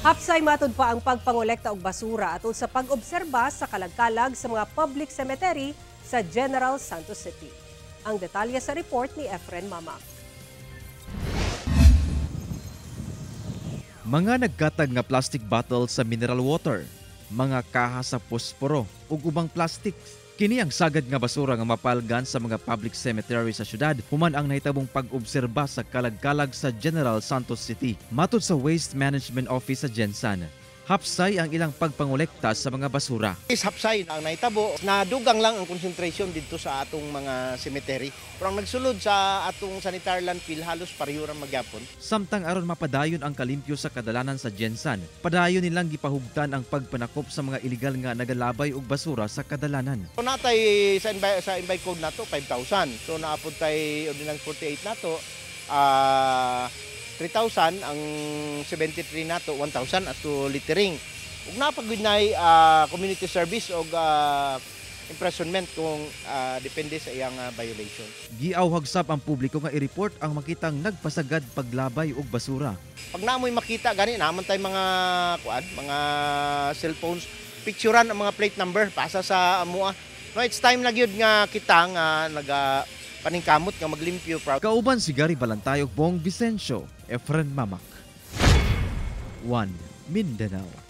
Hapsay matud pa ang pagpangolekta og basura atol sa pag-obserba sa kalagkalag sa mga public cemetery sa General Santos City. Ang detalye sa report ni Efren Mama. Mga nagkatag nga plastic bottle sa mineral water, mga kaha sa posporo ug ubang plastics. Kini ang sagad nga basura nga mapalgan sa mga public cemetery sa syudad human ang nahitabong pag-obserba sa kalagkalag sa General Santos City. Matod sa Waste Management Office sa Gensan, hapsay ang ilang pagpangolekta sa mga basura. Hapsay ang naitabo, nadugang lang ang concentration dito sa atong mga cemetery. Pero ang nagsulod sa atong sanitary landfill halos pareho ra magyapon. Samtang aron mapadayon ang kalimpyo sa kadalanan sa Gensan, padayon nilang gipahugtan ang pagpanakop sa mga iligal nga nagalabay og basura sa kadalanan. So natay sa invite code nato 5,000. So naapod tay ordinance 48 nato 3,000, ang 73 nato 1,000 ato littering. Ug napagud nay community service og imprisonment kung depende sa iyang violation. Giawhagsab ang publiko nga i-report ang makitang nagpasagad paglabay og basura. Pag namoy makita gani naman tay mga mga cellphones, picturean ang mga plate number pasa sa amoa. No, it's time na gyud nga kita nga paningkamot nga maglimpyo. Kauban si Gary Balantayog, Bong Vicencio, Efren Mamak. 1 Mindanao.